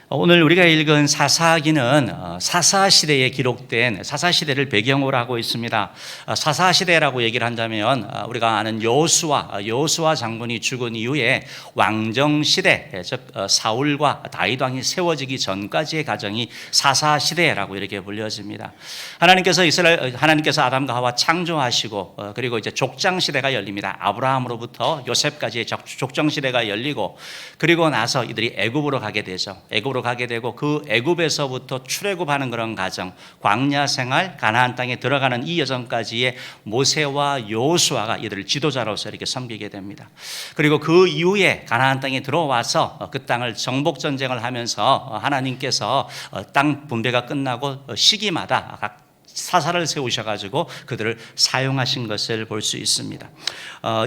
오늘 우리가 읽은 사사기는 사사시대에 기록된 사사시대를 배경으로 하고 있습니다. 사사시대라고 얘기를 한다면 우리가 아는 여호수아 장군이 죽은 이후에 왕정시대, 즉 사울과 다윗 왕이 세워지기 전까지의 과정이 사사시대라고 이렇게 불려집니다. 하나님께서 아담과 하와 창조하시고 그리고 이제 족장시대가 열립니다. 아브라함으로부터 요셉까지의 족장시대가 열리고 그리고 나서 이들이 애굽으로 가게 되죠. 애굽으로 가게 되고 그 애굽에서부터 출애굽하는 그런 과정, 광야 생활, 가나안 땅에 들어가는 이 여정까지의 모세와 여호수아가 이들을 지도자로서 이렇게 섬기게 됩니다. 그리고 그 이후에 가나안 땅에 들어와서 그 땅을 정복 전쟁을 하면서 하나님께서 땅 분배가 끝나고 시기마다 각 사사를 세우셔가지고 그들을 사용하신 것을 볼 수 있습니다.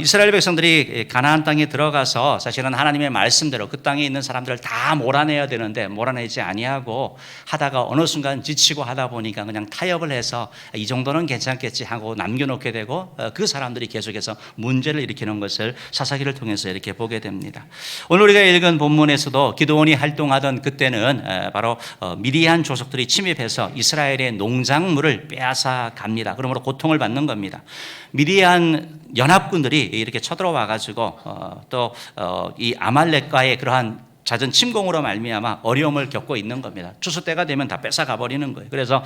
이스라엘 백성들이 가나안 땅에 들어가서 사실은 하나님의 말씀대로 그 땅에 있는 사람들을 다 몰아내야 되는데 몰아내지 아니하고 하다가 어느 순간 지치고 하다 보니까 그냥 타협을 해서 이 정도는 괜찮겠지 하고 남겨놓게 되고 그 사람들이 계속해서 문제를 일으키는 것을 사사기를 통해서 이렇게 보게 됩니다. 오늘 우리가 읽은 본문에서도 기드온이 활동하던 그때는 바로 미디안 조속들이 침입해서 이스라엘의 농작물을 빼앗아 갑니다. 그러므로 고통을 받는 겁니다. 미디안 연합군들이 이렇게 쳐들어와 가지고 또 이 아말렉과의 그러한 잦은 침공으로 말미암아 어려움을 겪고 있는 겁니다. 추수 때가 되면 다 뺏어가 버리는 거예요. 그래서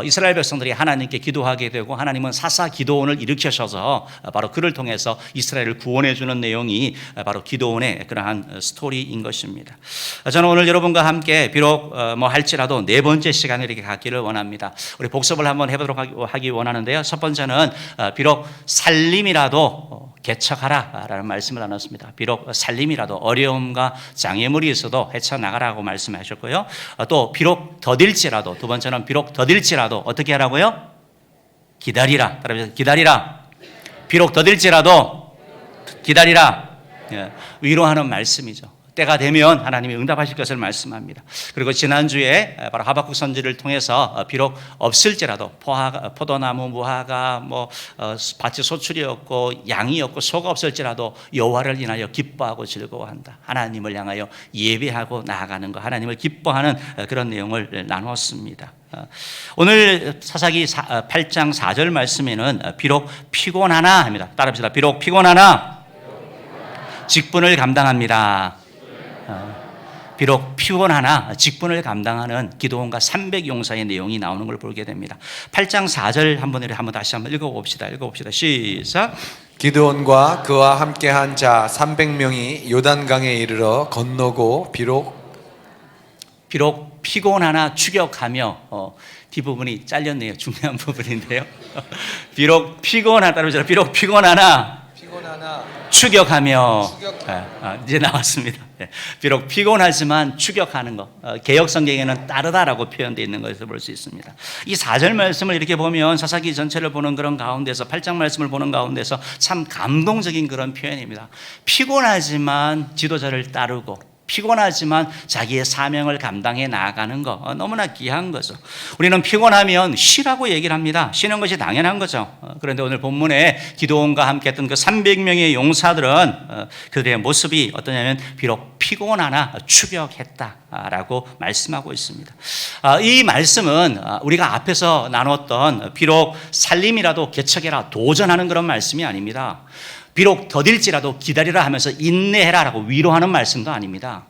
이스라엘 백성들이 하나님께 기도하게 되고 하나님은 사사 기드온을 일으키셔서 바로 그를 통해서 이스라엘을 구원해 주는 내용이 바로 기드온의 그러한 스토리인 것입니다. 저는 오늘 여러분과 함께 비록 할지라도 네 번째 시간을 이렇게 갖기를 원합니다. 우리 복습을 한번 해보도록 하기 원하는데요. 첫 번째는 비록 살림이라도 개척하라 라는 말씀을 나눴습니다. 비록 살림이라도 어려움과 장애물이 있어도 헤쳐나가라고 말씀하셨고요. 또 비록 더딜지라도, 두 번째는 비록 더딜지라도 어떻게 하라고요? 기다리라. 기다리라. 비록 더딜지라도 기다리라. 위로하는 말씀이죠. 때가 되면 하나님이 응답하실 것을 말씀합니다. 그리고 지난주에 바로 하박국 선지를 통해서 비록 없을지라도 포도나무, 무화과, 밭이 소출이 없고 양이 없고 소가 없을지라도 여호와를 인하여 기뻐하고 즐거워한다. 하나님을 향하여 예배하고 나아가는 것, 하나님을 기뻐하는 그런 내용을 나누었습니다. 오늘 사사기 8장 4절 말씀에는 비록 피곤하나 합니다. 따라합시다. 비록 피곤하나 직분을 감당합니다. 비록 피곤하나 직분을 감당하는 기드온과 300용사의 내용이 나오는 걸 보게 됩니다. 8장 4절 한번 다시 한번 읽어봅시다. 시작. 기드온과 그와 함께한 자 300명이 요단강에 이르러 건너고 비록 피곤하나 추격하며 뒷부분이 잘렸네요. 중요한 부분인데요. 비록 피곤하나 추격하며 이제 나왔습니다. 비록 피곤하지만 추격하는 것, 개역 성경에는 따르다라고 표현되어 있는 것을 볼 수 있습니다. 이 4절 말씀을 이렇게 보면 사사기 전체를 보는 그런 가운데서 8장 말씀을 보는 가운데서 참 감동적인 그런 표현입니다. 피곤하지만 지도자를 따르고 피곤하지만 자기의 사명을 감당해 나아가는 거 너무나 귀한 거죠. 우리는 피곤하면 쉬라고 얘기를 합니다. 쉬는 것이 당연한 거죠. 그런데 오늘 본문에 기드온과 함께 했던 그 300명의 용사들은 그들의 모습이 어떠냐면 비록 피곤하나 추격했다라고 말씀하고 있습니다. 이 말씀은 우리가 앞에서 나눴던 비록 살림이라도 개척해라 도전하는 그런 말씀이 아닙니다. 비록 더딜지라도 기다리라 하면서 인내해라라고 위로하는 말씀도 아닙니다.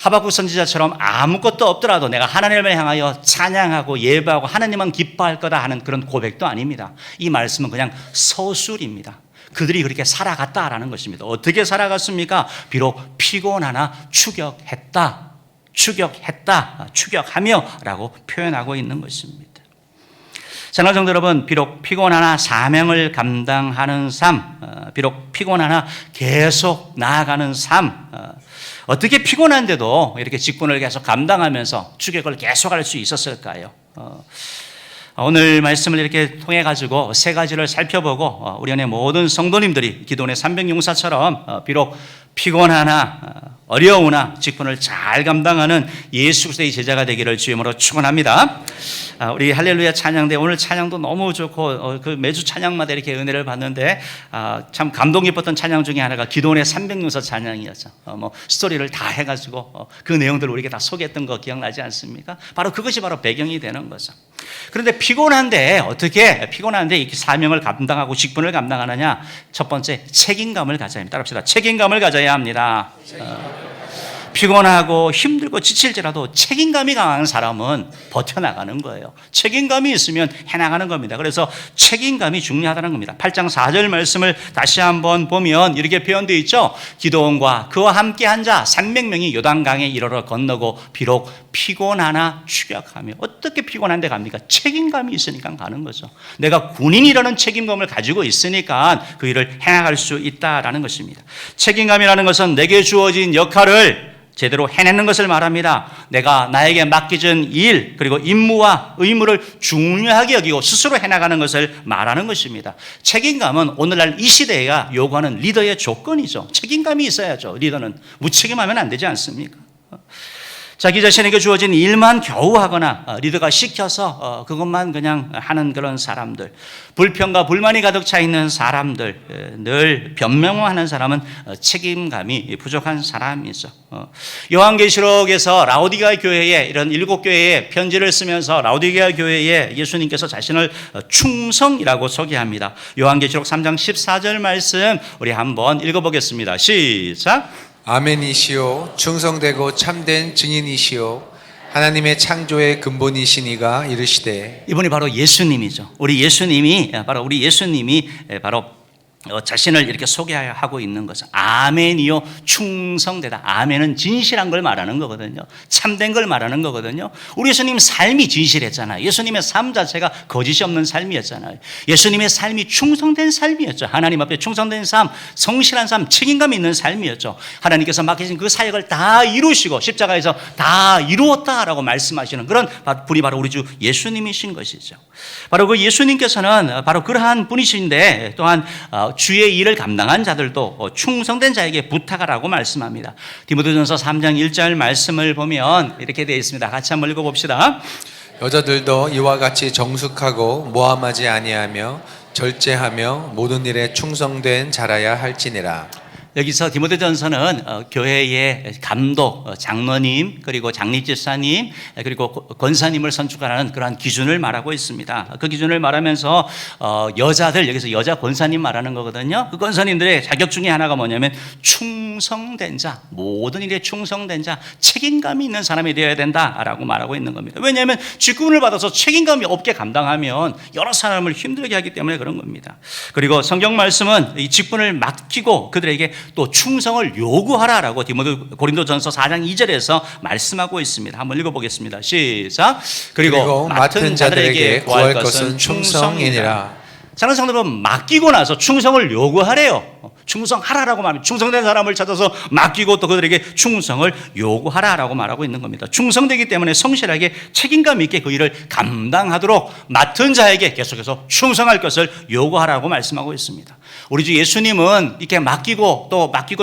하박국 선지자처럼 아무것도 없더라도 내가 하나님을 향하여 찬양하고 예배하고 하나님은 기뻐할 거다 하는 그런 고백도 아닙니다. 이 말씀은 그냥 서술입니다. 그들이 그렇게 살아갔다라는 것입니다. 어떻게 살아갔습니까? 비록 피곤하나 추격하며 라고 표현하고 있는 것입니다. 사랑하는 성도 여러분, 비록 피곤하나 사명을 감당하는 삶, 비록 피곤하나 계속 나아가는 삶, 어떻게 피곤한데도 이렇게 직분을 계속 감당하면서 추격을 계속할 수 있었을까요? 오늘 말씀을 이렇게 통해 가지고 세 가지를 살펴보고 우리 안에 모든 성도님들이 기드온의 300용사처럼 비록 피곤하나 어려우나 직분을 잘 감당하는 예수 그리스도의 제자가 되기를 주님으로 축원합니다. 우리 할렐루야 찬양대 오늘 찬양도 너무 좋고 그 매주 찬양마다 이렇게 은혜를 받는데 참 감동 깊었던 찬양 중에 하나가 기도원의 300용서 찬양이었죠. 뭐 스토리를 다 해가지고 그 내용들을 우리에게 다 소개했던 거 기억나지 않습니까? 바로 그것이 바로 배경이 되는 거죠. 그런데 피곤한데 어떻게 피곤한데 이 사명을 감당하고 직분을 감당하느냐? 첫 번째 책임감을 가져야 합니다. 따라합시다. 책임감을 가져야 합니다. 피곤하고 힘들고 지칠지라도 책임감이 강한 사람은 버텨나가는 거예요. 책임감이 있으면 해나가는 겁니다. 그래서 책임감이 중요하다는 겁니다. 8장 4절 말씀을 다시 한번 보면 이렇게 표현되어 있죠. 기도원과 그와 함께 한 자 300명이 요단강에 이르러 건너고 비록 피곤하나 추격하며. 어떻게 피곤한데 갑니까? 책임감이 있으니까 가는 거죠. 내가 군인이라는 책임감을 가지고 있으니까 그 일을 해나갈 수 있다라는 것입니다. 책임감이라는 것은 내게 주어진 역할을 제대로 해내는 것을 말합니다. 내가 나에게 맡겨진 일 그리고 임무와 의무를 중요하게 여기고 스스로 해나가는 것을 말하는 것입니다. 책임감은 오늘날 이 시대가 요구하는 리더의 조건이죠. 책임감이 있어야죠. 리더는 무책임하면 안 되지 않습니까? 자기 자신에게 주어진 일만 겨우 하거나 리더가 시켜서 그것만 그냥 하는 그런 사람들, 불평과 불만이 가득 차 있는 사람들, 늘 변명하는 사람은 책임감이 부족한 사람이죠. 요한계시록에서 라오디게아 교회에 이런 7교회에 편지를 쓰면서 라오디게아 교회에 예수님께서 자신을 충성이라고 소개합니다. 요한계시록 3장 14절 말씀 우리 한번 읽어보겠습니다. 시작. 아멘이시오 충성되고 참된 증인이시오 하나님의 창조의 근본이시니가 이르시되. 이분이 바로 예수님이죠. 우리 예수님이 바로 자신을 이렇게 소개하고 있는 것은 아멘이요 충성되다. 아멘은 진실한 걸 말하는 거거든요. 참된 걸 말하는 거거든요. 우리 예수님 삶이 진실했잖아요. 예수님의 삶 자체가 거짓이 없는 삶이었잖아요. 예수님의 삶이 충성된 삶이었죠. 하나님 앞에 충성된 삶, 성실한 삶, 책임감 있는 삶이었죠. 하나님께서 맡기신 그 사역을 다 이루시고 십자가에서 다 이루었다라고 말씀하시는 그런 분이 바로 우리 주 예수님이신 것이죠. 바로 그 예수님께서는 바로 그러한 분이신데 또한 주의 일을 감당한 자들도 충성된 자에게 부탁하라고 말씀합니다. 디모데전서 3장 1절 말씀을 보면 이렇게 되어 있습니다. 같이 한번 읽어봅시다. 여자들도 이와 같이 정숙하고 모함하지 아니하며 절제하며 모든 일에 충성된 자라야 할지니라. 여기서 디모데전서는 교회의 감독, 장로님, 그리고 장립집사님, 그리고 권사님을 선출하는 그러한 기준을 말하고 있습니다. 그 기준을 말하면서 여자들, 여기서 여자 권사님 말하는 거거든요. 그 권사님들의 자격 중에 하나가 뭐냐면 충성된 자, 모든 일에 충성된 자, 책임감이 있는 사람이 되어야 된다라고 말하고 있는 겁니다. 왜냐하면 직분을 받아서 책임감이 없게 감당하면 여러 사람을 힘들게 하기 때문에 그런 겁니다. 그리고 성경 말씀은 이 직분을 맡기고 그들에게 또 충성을 요구하라라고 고린도전서 4장 2절에서 말씀하고 있습니다. 한번 읽어보겠습니다. 시작. 그리고 맡은 자들에게 구할 것은 충성이니라. 사랑하는 성도 여러분, 맡기고 나서 충성을 요구하래요. 충성하라라고 말합니다. 충성된 사람을 찾아서 맡기고 또 그들에게 충성을 요구하라라고 말하고 있는 겁니다. 충성되기 때문에 성실하게 책임감 있게 그 일을 감당하도록 맡은 자에게 계속해서 충성할 것을 요구하라고 말씀하고 있습니다. 우리 주 예수님은 이렇게 맡기고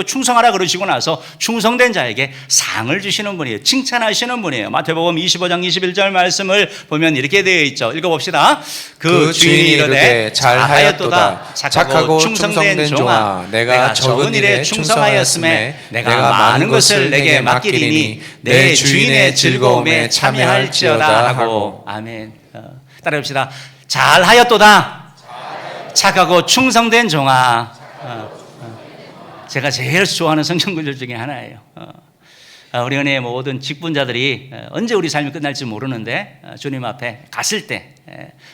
충성하라 그러시고 나서 충성된 자에게 상을 주시는 분이에요. 칭찬하시는 분이에요. 마태복음 25장 21절 말씀을 보면 이렇게 되어 있죠. 읽어봅시다. 그 주인이 이르되 잘하였도다. 착하고 충성된 종아, 내가 적은 일에 충성하였음에 내가 많은 것을 내게 맡기리니 내 주인의 즐거움에 참여할지어다 하고. 아멘. 따라합시다. 잘하였도다. 착하고 충성된 종아. 제가 제일 좋아하는 성경 구절 중에 하나예요. 우리 은혜의 모든 직분자들이 언제 우리 삶이 끝날지 모르는데 주님 앞에 갔을 때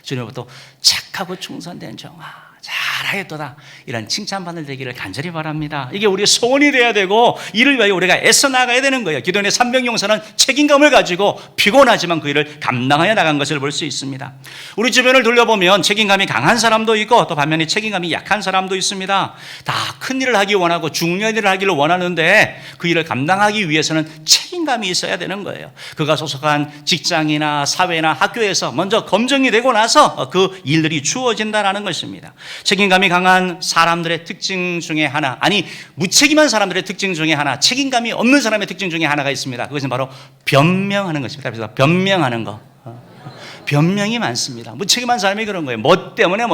주님부터 착하고 충성된 종아 잘하였도다 이런 칭찬받을 되기를 간절히 바랍니다. 이게 우리의 소원이 돼야 되고 이를 위하여 우리가 애써 나가야 되는 거예요. 기도원의 300용사는 책임감을 가지고 피곤하지만 그 일을 감당하여 나간 것을 볼 수 있습니다. 우리 주변을 돌려보면 책임감이 강한 사람도 있고 또 반면에 책임감이 약한 사람도 있습니다. 다 큰 일을 하기 원하고 중요한 일을 하기를 원하는데 그 일을 감당하기 위해서는 책임감이 있어야 되는 거예요. 그가 소속한 직장이나 사회나 학교에서 먼저 검증이 되고 나서 그 일들이 주어진다는 것입니다. 책임감 책임감이 강한 사람들의 특징 중에 하나, 아니 무책임한 사람들의 특징 중에 하나, 책임감이 없는 사람의 특징 중에 하나가 있습니다. 그것은 바로 변명하는 것입니다. 그래서 변명하는 거. 변명이 많습니다. 무책임한 사람이 그런 거예요. 뭐 때문에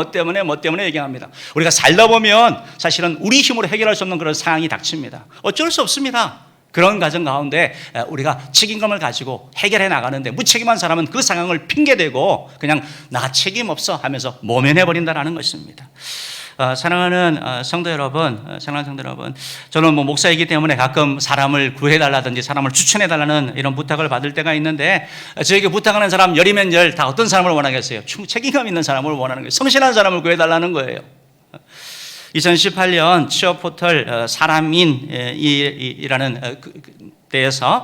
얘기합니다. 우리가 살다 보면 사실은 우리 힘으로 해결할 수 없는 그런 상황이 닥칩니다. 어쩔 수 없습니다. 그런 과정 가운데 우리가 책임감을 가지고 해결해 나가는데, 무책임한 사람은 그 상황을 핑계대고 그냥 나 책임 없어 하면서 모면해 버린다는 것입니다. 사랑하는 성도 여러분, 저는 목사이기 때문에 가끔 사람을 구해달라든지 사람을 추천해달라는 이런 부탁을 받을 때가 있는데, 저에게 부탁하는 사람 열이면 열 다 어떤 사람을 원하겠어요? 책임감 있는 사람을 원하는 거예요. 성실한 사람을 구해달라는 거예요. 2018년 취업 포털 사람인이라는 때에서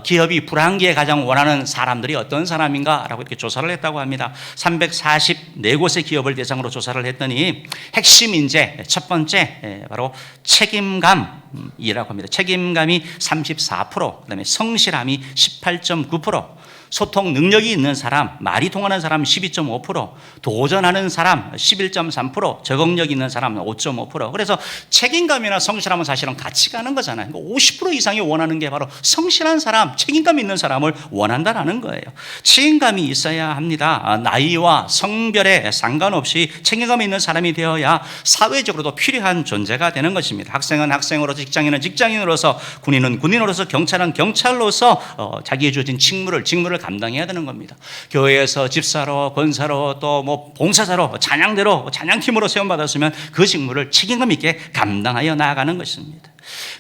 기업이 불황기에 가장 원하는 사람들이 어떤 사람인가라고 이렇게 조사를 했다고 합니다. 344곳의 기업을 대상으로 조사를 했더니 핵심 인재 첫 번째 바로 책임감이라고 합니다. 책임감이 34%, 그다음에 성실함이 18.9%, 소통 능력이 있는 사람, 말이 통하는 사람 12.5%, 도전하는 사람 11.3%, 적응력 있는 사람 5.5%. 그래서 책임감이나 성실함은 사실은 같이 가는 거잖아요. 50% 이상이 원하는 게 바로 성실한 사람, 책임감 있는 사람을 원한다는 거예요. 책임감이 있어야 합니다. 나이와 성별에 상관없이 책임감 있는 사람이 되어야 사회적으로도 필요한 존재가 되는 것입니다. 학생은 학생으로서, 직장인은 직장인으로서, 군인은 군인으로서, 경찰은 경찰로서 자기의 주어진 직무를 감당해야 되는 겁니다. 교회에서 집사로, 권사로, 또 봉사자로, 찬양대로, 찬양팀으로 세움받았으면 그 직무를 책임감 있게 감당하여 나아가는 것입니다.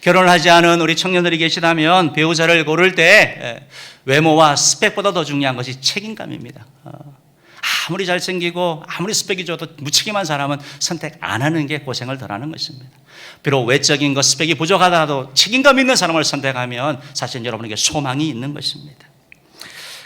결혼을 하지 않은 우리 청년들이 계시다면 배우자를 고를 때 외모와 스펙보다 더 중요한 것이 책임감입니다. 아무리 잘생기고 아무리 스펙이 좋아도 무책임한 사람은 선택 안 하는 게 고생을 덜 하는 것입니다. 비록 외적인 것, 스펙이 부족하다도 책임감 있는 사람을 선택하면 사실 여러분에게 소망이 있는 것입니다.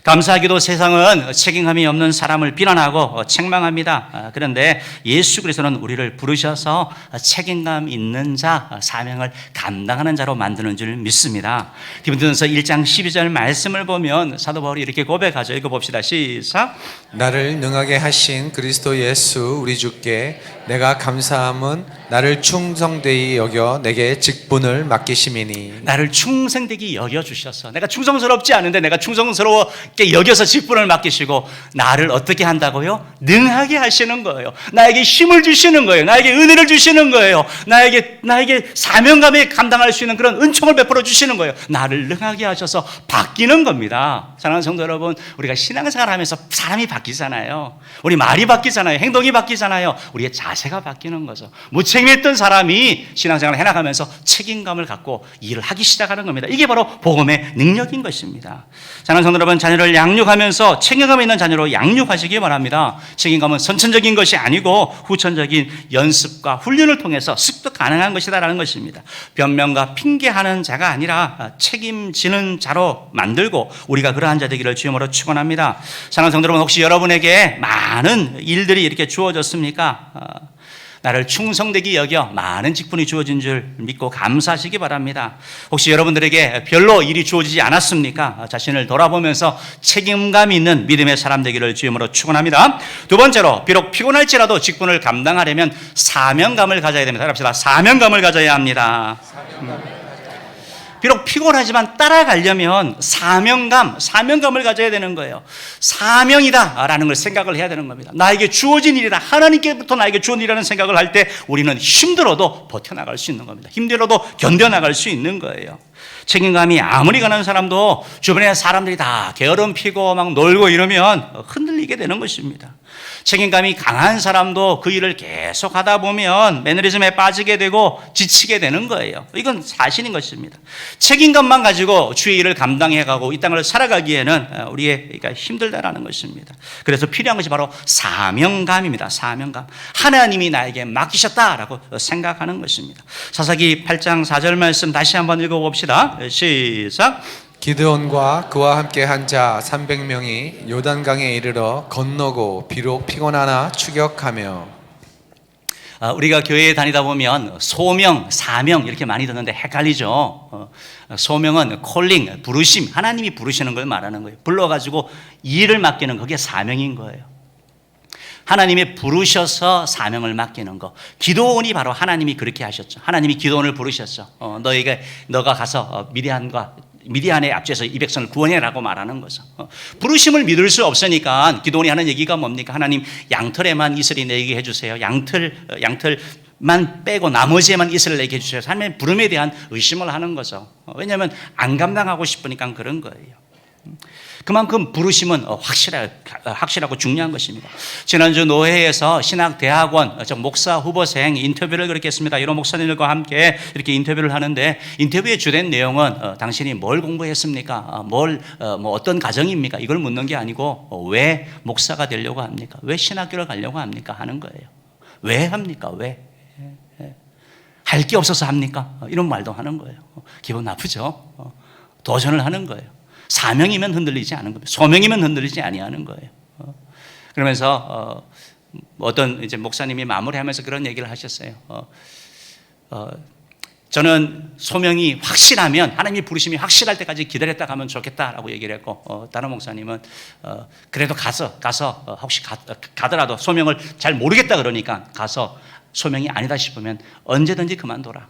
감사하게도 세상은 책임감이 없는 사람을 비난하고 책망합니다. 그런데 예수 그리스도는 우리를 부르셔서 책임감 있는 자, 사명을 감당하는 자로 만드는 줄 믿습니다. 디모데전서 1장 12절 말씀을 보면 사도 바울이 이렇게 고백하죠. 읽어봅시다. 시작. 나를 능하게 하신 그리스도 예수 우리 주께 내가 감사함은 나를 충성되이 여겨 내게 직분을 맡기심이니. 나를 충성되게 여겨주셔서, 내가 충성스럽지 않은데 내가 충성스럽게 여겨서 직분을 맡기시고 나를 어떻게 한다고요? 능하게 하시는 거예요. 나에게 힘을 주시는 거예요. 나에게 은혜를 주시는 거예요. 나에게 사명감에 감당할 수 있는 그런 은총을 베풀어 주시는 거예요. 나를 능하게 하셔서 바뀌는 겁니다. 사랑하는 성도 여러분, 우리가 신앙생활 하면서 사람이 바뀌잖아요. 우리 말이 바뀌잖아요. 행동이 바뀌잖아요. 우리의 자세가 바뀌는 거죠. 무책임했던 사람이 신앙생활을 해나가면서 책임감을 갖고 일을 하기 시작하는 겁니다. 이게 바로 복음의 능력인 것입니다. 사랑하는 성도 여러분, 자녀를 양육하면서 책임감 있는 자녀로 양육하시기 바랍니다. 책임감은 선천적인 것이 아니고 후천적인 연습과 훈련을 통해서 습득 가능한 것이다라는 것입니다. 변명과 핑계하는 자가 아니라 책임지는 자로 만들고 우리가 그러한 자 되기를 주님으로 축원합니다. 사랑하는 성도 여러분, 혹시 여러분에게 많은 일들이 이렇게 주어졌습니까? 나를 충성되게 여겨 많은 직분이 주어진 줄 믿고 감사하시기 바랍니다. 혹시 여러분들에게 별로 일이 주어지지 않았습니까? 자신을 돌아보면서 책임감 있는 믿음의 사람 되기를 주님으로 축원합니다. 두 번째로, 비록 피곤할지라도 직분을 감당하려면 사명감을 가져야 됩니다. 합시다. 사명감을 가져야 합니다. 비록 피곤하지만 따라가려면 사명감을 가져야 되는 거예요. 사명이다라는 걸 생각을 해야 되는 겁니다. 나에게 주어진 일이다. 하나님께부터 나에게 주어진 일이라는 생각을 할 때 우리는 힘들어도 버텨나갈 수 있는 겁니다. 힘들어도 견뎌나갈 수 있는 거예요. 책임감이 아무리 가는 사람도 주변에 사람들이 다 게으름 피고 막 놀고 이러면 흔들리게 되는 것입니다. 책임감이 강한 사람도 그 일을 계속 하다 보면 매너리즘에 빠지게 되고 지치게 되는 거예요. 이건 사실인 것입니다. 책임감만 가지고 주의 일을 감당해가고 이 땅을 살아가기에는 우리가 힘들다라는 것입니다. 그래서 필요한 것이 바로 사명감입니다. 사명감. 하나님이 나에게 맡기셨다라고 생각하는 것입니다. 사사기 8장 4절 말씀 다시 한번 읽어봅시다. 시작. 기드온과 그와 함께 한 자 300명이 요단강에 이르러 건너고 비록 피곤하나 추격하며. 우리가 교회에 다니다 보면 소명, 사명 이렇게 많이 듣는데 헷갈리죠. 소명은 콜링, 부르심, 하나님이 부르시는 걸 말하는 거예요. 불러가지고 일을 맡기는 그게 사명인 거예요. 하나님이 부르셔서 사명을 맡기는 거. 기도원이 바로 하나님이 그렇게 하셨죠. 하나님이 기도원을 부르셨죠. 너가 가서 미디안의 앞에서 이 백성을 구원해라고 말하는 거죠. 부르심을 믿을 수 없으니까 기도원이 하는 얘기가 뭡니까? 하나님, 양털에만 이슬이 내게 해주세요. 양털만 빼고 나머지에만 이슬을 내게 해주세요. 하나님의 부름에 대한 의심을 하는 거죠. 왜냐하면 안 감당하고 싶으니까 그런 거예요. 그만큼 부르심은 확실하고 중요한 것입니다. 지난주 노회에서 신학대학원 목사 후보생 인터뷰를 그렇게 했습니다. 여러 목사님들과 함께 이렇게 인터뷰를 하는데, 인터뷰의 주된 내용은 당신이 뭘 공부했습니까? 어떤 가정입니까? 이걸 묻는 게 아니고 왜 목사가 되려고 합니까? 왜 신학교를 가려고 합니까? 하는 거예요. 왜 합니까? 왜? 할 게 없어서 합니까? 이런 말도 하는 거예요. 기분 나쁘죠? 도전을 하는 거예요. 사명이면 흔들리지 않은 겁니다. 소명이면 흔들리지 아니하는 거예요. 그러면서 어떤 이제 목사님이 마무리하면서 그런 얘기를 하셨어요. 저는 소명이 확실하면, 하나님의 부르심이 확실할 때까지 기다렸다 가면 좋겠다라고 얘기를 했고, 다른 목사님은 그래도 가서 혹시 가더라도 소명을 잘 모르겠다 그러니까 가서 소명이 아니다 싶으면 언제든지 그만둬라.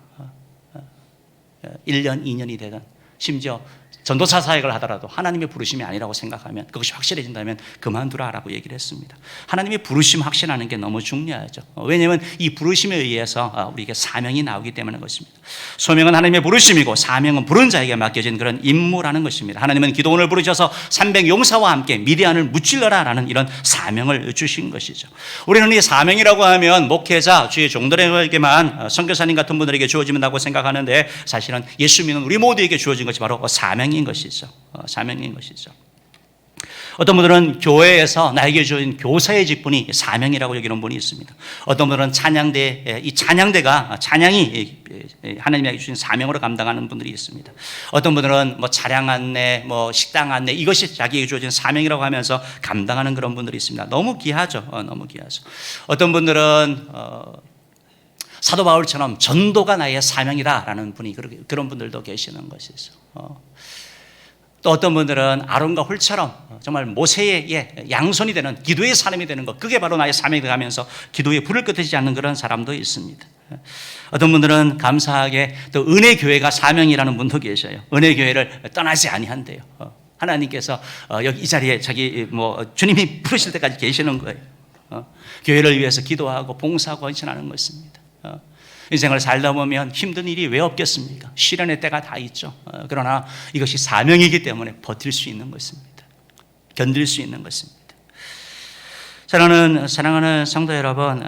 1년, 2년이 되든, 심지어 전도사 사역을 하더라도 하나님의 부르심이 아니라고 생각하면, 그것이 확실해진다면 그만두라라고 얘기를 했습니다. 하나님의 부르심 확신하는 게 너무 중요하죠. 왜냐하면 이 부르심에 의해서 우리에게 사명이 나오기 때문에 그렇습니다. 소명은 하나님의 부르심이고 사명은 부른 자에게 맡겨진 그런 임무라는 것입니다. 하나님은 기도원을 부르셔서 300 용사와 함께 미디안을 무찔러라라는 이런 사명을 주신 것이죠. 우리는 이 사명이라고 하면 목회자, 주의 종들에게만, 선교사님 같은 분들에게 주어진다고 생각하는데, 사실은 예수 믿는 우리 모두에게 주어진 것이 바로 사명인 것이죠. 사명인 것이죠. 어떤 분들은 교회에서 나에게 주어진 교사의 직분이 사명이라고 여기는 분이 있습니다. 어떤 분들은 이 찬양이 하나님에게 주신 사명으로 감당하는 분들이 있습니다. 어떤 분들은 차량 안내, 식당 안내, 이것이 자기에게 주어진 사명이라고 하면서 감당하는 그런 분들이 있습니다. 너무 귀하죠. 너무 귀하죠. 어떤 분들은 사도 바울처럼 전도가 나의 사명이다라는 분이, 그런 분들도 계시는 것이죠. 또 어떤 분들은 아론과 홀처럼 정말 모세의 양손이 되는, 기도의 사람이 되는 것, 그게 바로 나의 사명이 하면서 기도에 불을 끄트지 않는 그런 사람도 있습니다. 어떤 분들은 감사하게 또 은혜교회가 사명이라는 분도 계셔요. 은혜교회를 떠나지 아니한대요. 하나님께서 여기 이 자리에 주님이 부르실 때까지 계시는 거예요. 교회를 위해서 기도하고 봉사하고 헌신하는 것입니다. 인생을 살다 보면 힘든 일이 왜 없겠습니까? 시련의 때가 다 있죠. 그러나 이것이 사명이기 때문에 버틸 수 있는 것입니다. 견딜 수 있는 것입니다. 사랑하는 성도 여러분,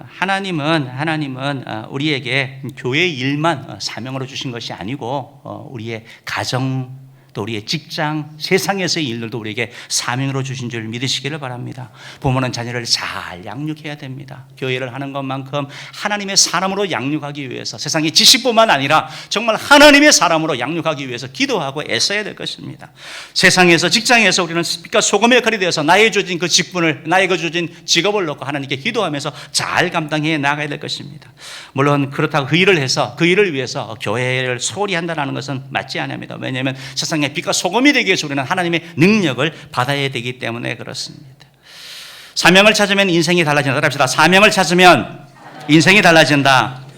하나님은 우리에게 교회 일만 사명으로 주신 것이 아니고 우리의 가정, 또 우리의 직장, 세상에서의 일들도 우리에게 사명으로 주신 줄 믿으시기를 바랍니다. 부모는 자녀를 잘 양육해야 됩니다. 교회를 하는 것만큼 하나님의 사람으로 양육하기 위해서, 세상의 지식뿐만 아니라 정말 하나님의 사람으로 양육하기 위해서 기도하고 애써야 될 것입니다. 세상에서, 직장에서 우리는 빛과 소금의 역할이 되어서 나에게 주어진 그 직분을, 나에게 주어진 직업을 놓고 하나님께 기도하면서 잘 감당해 나가야 될 것입니다. 물론 그렇다고 그 일을 해서, 그 일을 위해서 교회를 소홀히 한다는 것은 맞지 않습니다. 왜냐하면 세상의 빛과 소금이 되기 위해서 우리는 하나님의 능력을 받아야 되기 때문에 그렇습니다. 사명을 찾으면 인생이 달라진다. 따라합시다. 사명을 찾으면 인생이 달라진다.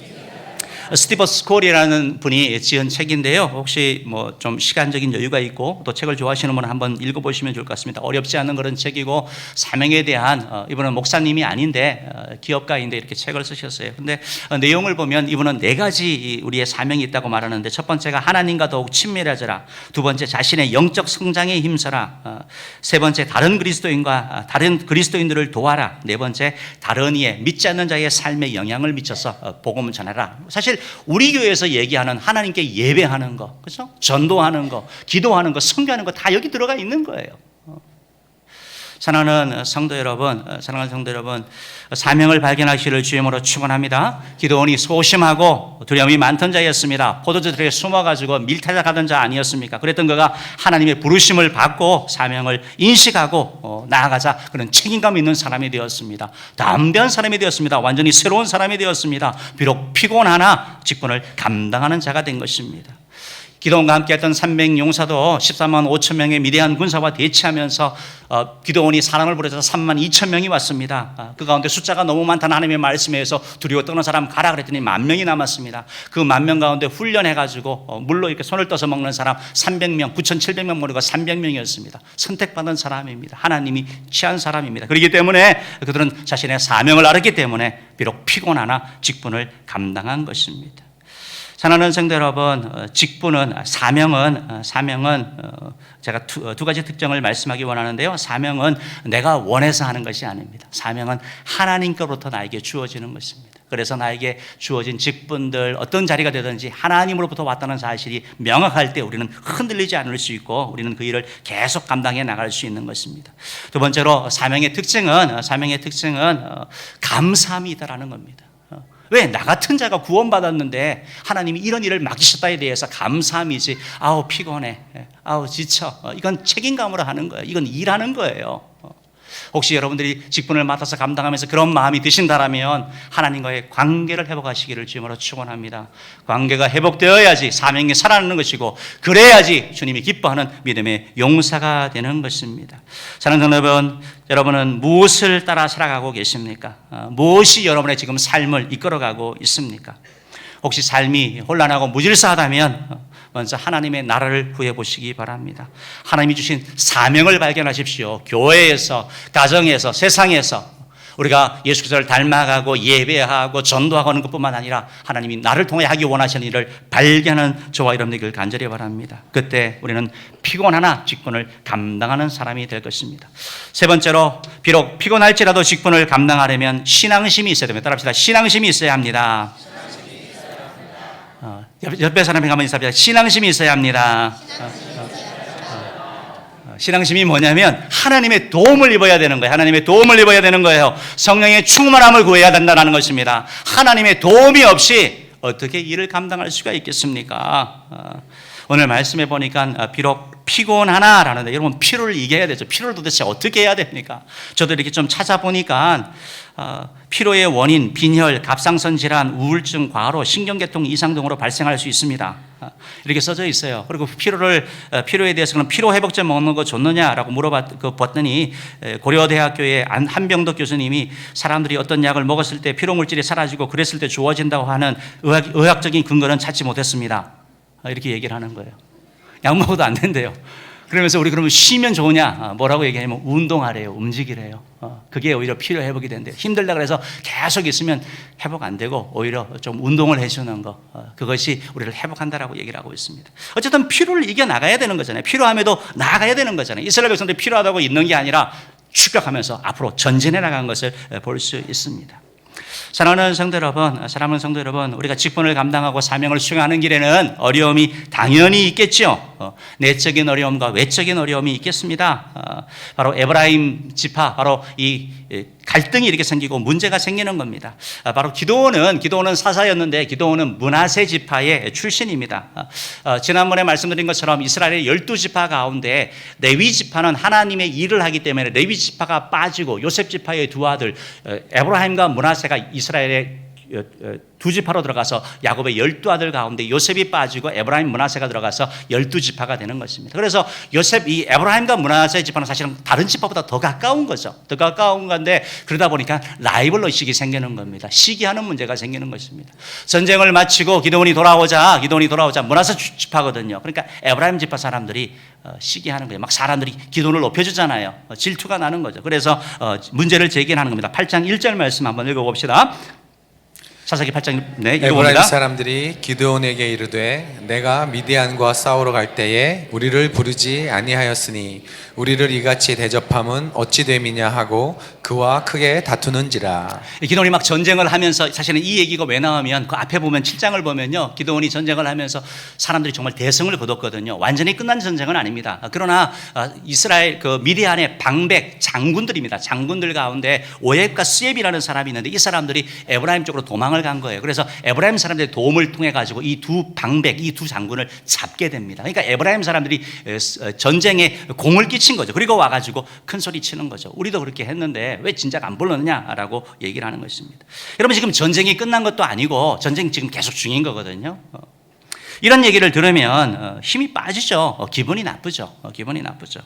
스티브 스콜이라는 분이 지은 책인데요. 혹시 좀 시간적인 여유가 있고 또 책을 좋아하시는 분은 한번 읽어보시면 좋을 것 같습니다. 어렵지 않은 그런 책이고, 사명에 대한, 이분은 목사님이 아닌데 기업가인데 이렇게 책을 쓰셨어요. 근데 내용을 보면 이분은 4가지 우리의 사명이 있다고 말하는데, 첫 번째가 하나님과 더욱 친밀해져라, 두 번째 자신의 영적 성장에 힘써라, 세 번째 다른 그리스도인들을 도와라, 네 번째 다른 이의 믿지 않는 자의 삶에 영향을 미쳐서 복음을 전하라. 사실 우리 교회에서 얘기하는 하나님께 예배하는 거, 그렇죠? 전도하는 거, 기도하는 거, 선교하는 거 다 여기 들어가 있는 거예요. 사랑하는 성도 여러분, 사명을 발견하시기를 주님으로 축원합니다. 기도원이 소심하고 두려움이 많던 자였습니다. 포도주들에 숨어가지고 밀타작하던 자 아니었습니까? 그랬던 그가 하나님의 부르심을 받고 사명을 인식하고 나아가자 그런 책임감 있는 사람이 되었습니다. 담대한 사람이 되었습니다. 완전히 새로운 사람이 되었습니다. 비록 피곤하나 직분을 감당하는 자가 된 것입니다. 기드온과 함께했던 300용사도 14만 5천 명의 미대한 군사와 대치하면서 기드온이 사람을 보내서 3만 2천 명이 왔습니다. 그 가운데 숫자가 너무 많다는 하나님의 말씀에 의해서 두려워 떠는 사람 가라 그랬더니 10,000명이 남았습니다. 그 10,000명 가운데 훈련해가지고 물로 이렇게 손을 떠서 먹는 사람 300명, 9,700명 모르고 300명이었습니다. 선택받은 사람입니다. 하나님이 취한 사람입니다. 그렇기 때문에 그들은 자신의 사명을 알았기 때문에 비록 피곤하나 직분을 감당한 것입니다. 사랑하는 성도 여러분, 직분은 사명은 제가 두 가지 특징을 말씀하기 원하는데요. 사명은 내가 원해서 하는 것이 아닙니다. 사명은 하나님께로부터 나에게 주어지는 것입니다. 그래서 나에게 주어진 직분들 어떤 자리가 되든지 하나님으로부터 왔다는 사실이 명확할 때 우리는 흔들리지 않을 수 있고 우리는 그 일을 계속 감당해 나갈 수 있는 것입니다. 두 번째로 사명의 특징은 감사함이 있다라는 겁니다. 왜? 나 같은 자가 구원받았는데 하나님이 이런 일을 맡기셨다에 대해서 감사함이지, 아우 피곤해, 아우 지쳐, 이건 책임감으로 하는 거예요. 이건 일하는 거예요. 혹시 여러분들이 직분을 맡아서 감당하면서 그런 마음이 드신다라면 하나님과의 관계를 회복하시기를 주님으로 축원합니다. 관계가 회복되어야지 사명이 살아나는 것이고, 그래야지 주님이 기뻐하는 믿음의 용사가 되는 것입니다. 사랑하는 여러분은 무엇을 따라 살아가고 계십니까? 무엇이 여러분의 지금 삶을 이끌어가고 있습니까? 혹시 삶이 혼란하고 무질서하다면 먼저 하나님의 나라를 구해 보시기 바랍니다. 하나님이 주신 사명을 발견하십시오. 교회에서, 가정에서, 세상에서 우리가 예수 그리스도를 닮아가고 예배하고 전도하고 하는 것뿐만 아니라 하나님이 나를 통해 하기 원하시는 일을 발견하는 저와 여러분 되기를 간절히 바랍니다. 그때 우리는 피곤하나 직분을 감당하는 사람이 될 것입니다. 세 번째로, 비록 피곤할지라도 직분을 감당하려면 신앙심이 있어야 됩니다. 따라합시다. 신앙심이 있어야 합니다. 옆에 사람에게 한번 인사합니다. 신앙심이 있어야 합니다. 신앙심이 뭐냐면 하나님의 도움을 입어야 되는 거예요. 하나님의 도움을 입어야 되는 거예요. 성령의 충만함을 구해야 된다는 것입니다. 하나님의 도움이 없이 어떻게 일을 감당할 수가 있겠습니까? 오늘 말씀해 보니까 비록 피곤하나 라는데, 여러분 피로를 이겨야 되죠. 피로를 도대체 어떻게 해야 됩니까? 저도 이렇게 좀 찾아보니까 피로의 원인, 빈혈, 갑상선 질환, 우울증, 과로, 신경계통 이상 등으로 발생할 수 있습니다. 이렇게 써져 있어요. 그리고 피로에 대해서 그럼 피로회복제 먹는 거 좋느냐라고 물어봤더니 고려대학교의 한병덕 교수님이 사람들이 어떤 약을 먹었을 때 피로물질이 사라지고 그랬을 때 좋아진다고 하는 의학적인 근거는 찾지 못했습니다. 이렇게 얘기를 하는 거예요. 약 먹어도 안 된대요. 그러면서 우리 그러면 쉬면 좋으냐? 뭐라고 얘기하냐면 운동하래요. 움직이래요. 그게 오히려 피로 회복이 된대요. 힘들다 그래서 계속 있으면 회복 안 되고 오히려 좀 운동을 해주는 거, 그것이 우리를 회복한다라고 얘기를 하고 있습니다. 어쨌든 피로를 이겨나가야 되는 거잖아요. 필요함에도 나아가야 되는 거잖아요. 이스라엘 백성들이 필요하다고 있는 게 아니라 추격하면서 앞으로 전진해 나간 것을 볼 수 있습니다. 사랑하는 성도 여러분, 우리가 직분을 감당하고 사명을 수행하는 길에는 어려움이 당연히 있겠죠. 내적인 어려움과 외적인 어려움이 있겠습니다. 바로 에브라임 지파, 바로 이 갈등이 이렇게 생기고 문제가 생기는 겁니다. 바로 기드온은 사사였는데 기드온은 므낫세 지파의 출신입니다. 지난번에 말씀드린 것처럼 이스라엘의 12지파 가운데 레위 지파는 하나님의 일을 하기 때문에 레위 지파가 빠지고 요셉 지파의 두 아들 에브라임과 므낫세가 이스라엘의 두 지파로 들어가서 야곱의 12아들 가운데 요셉이 빠지고 에브라임 므낫세가 들어가서 12지파가 되는 것입니다. 그래서 이 에브라임과 므낫세 지파는 사실은 다른 지파보다 더 가까운 거죠. 더 가까운 건데 그러다 보니까 라이벌 의식이 생기는 겁니다. 시기하는 문제가 생기는 것입니다. 전쟁을 마치고 기드온이 돌아오자 므낫세 지파거든요. 그러니까 에브라임 지파 사람들이 시기하는 거예요. 막 사람들이 기드온을 높여주잖아요. 질투가 나는 거죠. 그래서 문제를 제기하는 겁니다. 8장 1절 말씀 한번 읽어봅시다. 사사기 8장 읽어봅니다. 에브라임 사람들이 기드온에게 이르되 내가 미디안과 싸우러 갈 때에 우리를 부르지 아니하였으니 우리를 이같이 대접함은 어찌 됨이냐 하고 그와 크게 다투는지라. 기드온이 막 전쟁을 하면서, 사실은 이 얘기가 왜 나오면 그 앞에 보면 7장을 보면요, 기드온이 전쟁을 하면서 사람들이 정말 대승을 거뒀거든요. 완전히 끝난 전쟁은 아닙니다. 그러나 이스라엘 그 미디안의 방백 장군들입니다. 장군들 가운데 오옙과 스옙이라는 사람이 있는데 이 사람들이 에브라임 쪽으로 도망을 간 거예요. 그래서 에브라임 사람들의 도움을 통해 가지고 이 두 방백, 이 두 장군을 잡게 됩니다. 그러니까 에브라임 사람들이 전쟁에 공을 끼친 거죠. 그리고 와가지고 큰 소리 치는 거죠. 우리도 그렇게 했는데 왜 진작 안 불렀느냐라고 얘기를 하는 것입니다. 여러분, 지금 전쟁이 끝난 것도 아니고 전쟁이 지금 계속 중인 거거든요. 이런 얘기를 들으면 힘이 빠지죠. 기분이 나쁘죠. 기분이 나쁘죠.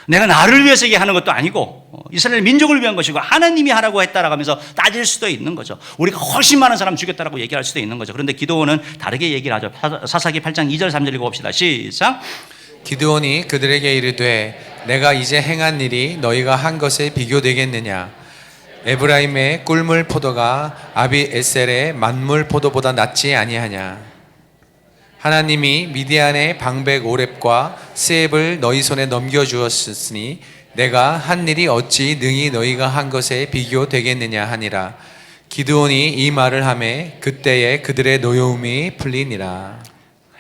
내가 나를 위해서 얘기하는 것도 아니고 이스라엘 민족을 위한 것이고 하나님이 하라고 했다라고 하면서 따질 수도 있는 거죠. 우리가 훨씬 많은 사람 죽였다라고 얘기할 수도 있는 거죠. 그런데 기드온은 다르게 얘기를 하죠. 사사기 8장 2절 3절 읽어봅시다. 시작. 기드온이 그들에게 이르되 내가 이제 행한 일이 너희가 한 것에 비교되겠느냐. 에브라임의 꿀물 포도가 아비에셀의 만물 포도보다 낫지 아니하냐. 하나님이 미디안의 방백 오렙과 스앱을 너희 손에 넘겨주었으니 내가 한 일이 어찌 능히 너희가 한 것에 비교되겠느냐 하니라. 기드온이 이 말을 하매 그때에 그들의 노여움이 풀리니라.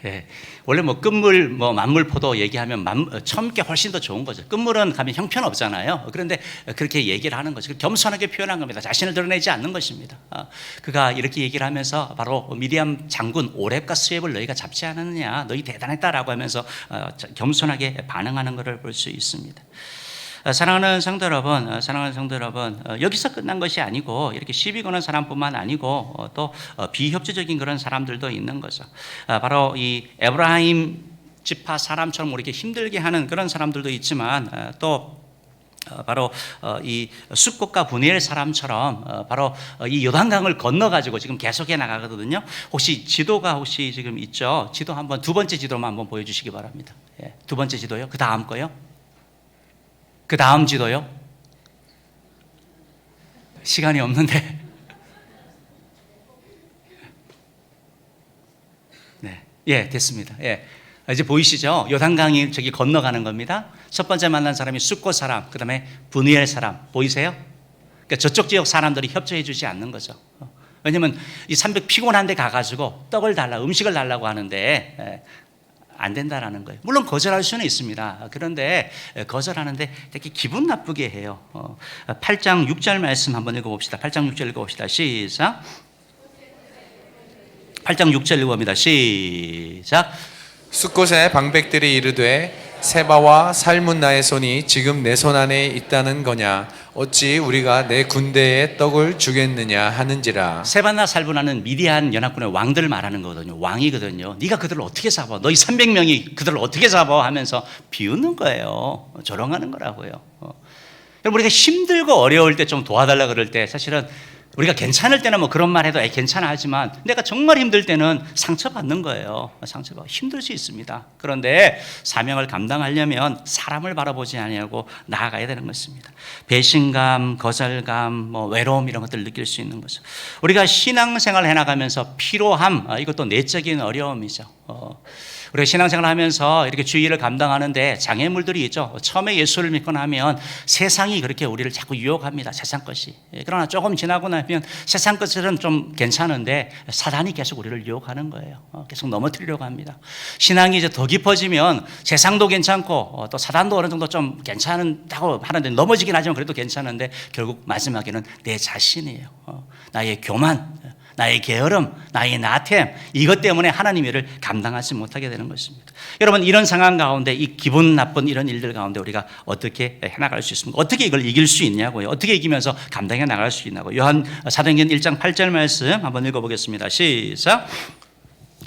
예. 원래 뭐 끝물, 뭐 만물 포도 얘기하면 처음 게 훨씬 더 좋은 거죠. 끝물은 가면 형편없잖아요. 그런데 그렇게 얘기를 하는 거죠. 겸손하게 표현한 겁니다. 자신을 드러내지 않는 것입니다. 그가 이렇게 얘기를 하면서 바로 미디안 장군 오렙과 스웹을 너희가 잡지 않았느냐, 너희 대단했다라고 하면서 겸손하게 반응하는 것을 볼 수 있습니다. 사랑하는 성도 여러분, 여기서 끝난 것이 아니고 이렇게 시비 거는 사람뿐만 아니고 또 비협조적인 그런 사람들도 있는 거죠. 바로 이 에브라임 지파 사람처럼 우리에게 힘들게 하는 그런 사람들도 있지만 또 바로 이 숫꽃과 분이엘 사람처럼 바로 이 요단강을 건너가지고 지금 계속해 나가거든요. 혹시 지도가 혹시 지금 있죠? 지도 한번 두 번째 지도만 한번 보여주시기 바랍니다. 예, 두 번째 지도요. 그 다음 거요. 그 다음 지도요? 시간이 없는데. 네. 예, 됐습니다. 예. 이제 보이시죠? 요단강이 저기 건너가는 겁니다. 첫 번째 만난 사람이 숫꽃 사람, 그 다음에 분이엘 사람. 보이세요? 그러니까 저쪽 지역 사람들이 협조해 주지 않는 거죠. 왜냐면 이 300 피곤한 데 가가지고 떡을 달라, 음식을 달라고 하는데 안 된다라는 거예요. 물론 거절할 수는 있습니다. 그런데 거절하는데 되게 기분 나쁘게 해요. 8장 6절 말씀 한번 읽어봅시다. 8장 6절 읽어봅시다. 시작. 8장 6절 읽어봅니다. 시작. 숫곳의 방백들이 이르되 세바와 살문나의 손이 지금 내 손 안에 있다는 거냐. 어찌 우리가 내 군대에 떡을 주겠느냐 하는지라. 세바나 살문나는 미디안 연합군의 왕들 말하는 거거든요. 왕이거든요. 네가 그들을 어떻게 잡아? 너희 300명이 그들을 어떻게 잡아? 하면서 비웃는 거예요. 조롱하는 거라고요. 여러분, 우리가 힘들고 어려울 때 좀 도와달라 그럴 때 사실은 우리가 괜찮을 때는 뭐 그런 말 해도 괜찮아 하지만 내가 정말 힘들 때는 상처받는 거예요. 상처받고 힘들 수 있습니다. 그런데 사명을 감당하려면 사람을 바라보지 아니하고 나아가야 되는 것입니다. 배신감, 거절감, 뭐 외로움 이런 것들을 느낄 수 있는 거죠. 우리가 신앙생활을 해나가면서 피로함, 이것도 내적인 어려움이죠. 우리가 신앙생활을 하면서 이렇게 주의를 감당하는데 장애물들이 있죠. 처음에 예수를 믿고 나면 세상이 그렇게 우리를 자꾸 유혹합니다. 세상 것이. 그러나 조금 지나고 나면 세상 것들은 좀 괜찮은데 사단이 계속 우리를 유혹하는 거예요. 계속 넘어뜨리려고 합니다. 신앙이 이제 더 깊어지면 세상도 괜찮고 또 사단도 어느 정도 좀 괜찮다고 하는데 넘어지긴 하지만 그래도 괜찮은데 결국 마지막에는 내 자신이에요. 나의 교만, 나의 게으름, 나의 나템, 이것 때문에 하나님의 일을 감당하지 못하게 되는 것입니다. 여러분, 이런 상황 가운데 이 기분 나쁜 이런 일들 가운데 우리가 어떻게 해나갈 수 있습니까? 어떻게 이걸 이길 수 있냐고요? 어떻게 이기면서 감당해 나갈 수 있냐고요? 요한 사도행전 1장 8절 말씀 한번 읽어보겠습니다. 시작.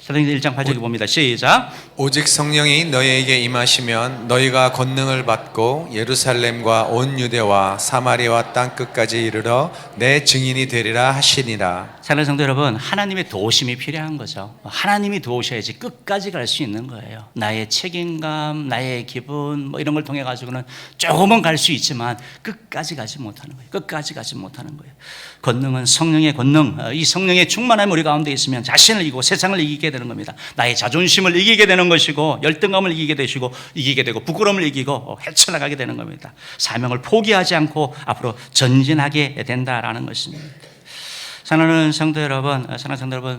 사도행전 1장 8절 봅니다. 시작. 오직 성령이 너희에게 임하시면 너희가 권능을 받고 예루살렘과 온 유대와 사마리아 땅 끝까지 이르러 내 증인이 되리라 하시니라. 사랑하는 성도 여러분, 하나님의 도우심이 필요한 거죠. 하나님이 도우셔야지 끝까지 갈 수 있는 거예요. 나의 책임감, 나의 기분 뭐 이런 걸 통해 가지고는 조금은 갈 수 있지만 끝까지 가지 못하는 거예요. 끝까지 가지 못하는 거예요. 권능은 성령의 권능, 이 성령의 충만함이 우리 가운데 있으면 자신을 이기고 세상을 이기게 되는 겁니다. 나의 자존심을 이기게 되는 것이고 열등감을 이기게 되고 부끄러움을 이기고 헤쳐나가게 되는 겁니다. 사명을 포기하지 않고 앞으로 전진하게 된다라는 것입니다. 사랑하는 성도 여러분,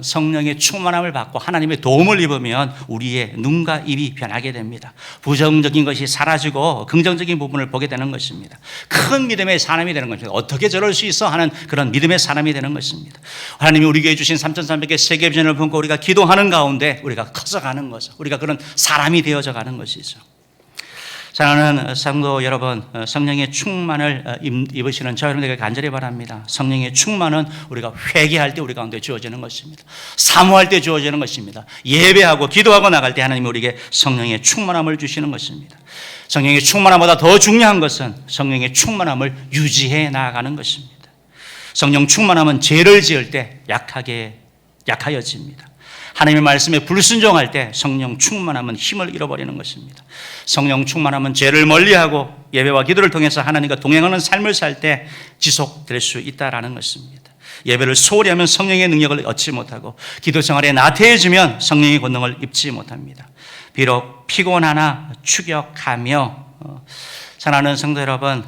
성령의 충만함을 받고 하나님의 도움을 입으면 우리의 눈과 입이 변하게 됩니다. 부정적인 것이 사라지고 긍정적인 부분을 보게 되는 것입니다. 큰 믿음의 사람이 되는 것입니다. 어떻게 저럴 수 있어 하는 그런 믿음의 사람이 되는 것입니다. 하나님이 우리에게 주신 3,300개 세계비전을 품고 우리가 기도하는 가운데 우리가 커져가는 거죠. 우리가 그런 사람이 되어져 가는 것이죠. 사랑하는 성도 여러분, 성령의 충만을 입으시는 저 여러분에게 간절히 바랍니다. 성령의 충만은 우리가 회개할 때 우리 가운데 주어지는 것입니다. 사모할 때 주어지는 것입니다. 예배하고 기도하고 나갈 때 하나님이 우리에게 성령의 충만함을 주시는 것입니다. 성령의 충만함보다 더 중요한 것은 성령의 충만함을 유지해 나가는 것입니다. 성령 충만함은 죄를 지을 때 약하여집니다. 하나님의 말씀에 불순종할 때 성령 충만함은 힘을 잃어버리는 것입니다. 성령 충만함은 죄를 멀리하고 예배와 기도를 통해서 하나님과 동행하는 삶을 살 때 지속될 수 있다라는 것입니다. 예배를 소홀히 하면 성령의 능력을 얻지 못하고 기도 생활에 나태해지면 성령의 권능을 입지 못합니다. 비록 피곤하나 추격하며 사랑하는 성도 여러분,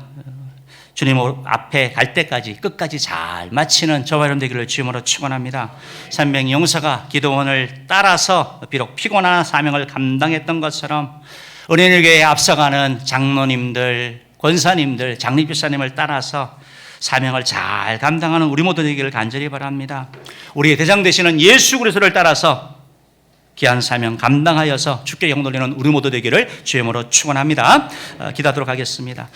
주님 앞에 갈 때까지 끝까지 잘 마치는 저와 여러분 되기를 주님으로 축원합니다. 300 용사가 기도원을 따라서 비록 피곤한 사명을 감당했던 것처럼 은혜의 교회에 앞서가는 장로님들, 권사님들, 장립집사님을 따라서 사명을 잘 감당하는 우리 모두 되기를 간절히 바랍니다. 우리의 대장 되시는 예수 그리스도를 따라서 귀한 사명 감당하여서 주께 영광 돌리는 우리 모두 되기를 주님으로 축원합니다. 기도하도록 하겠습니다.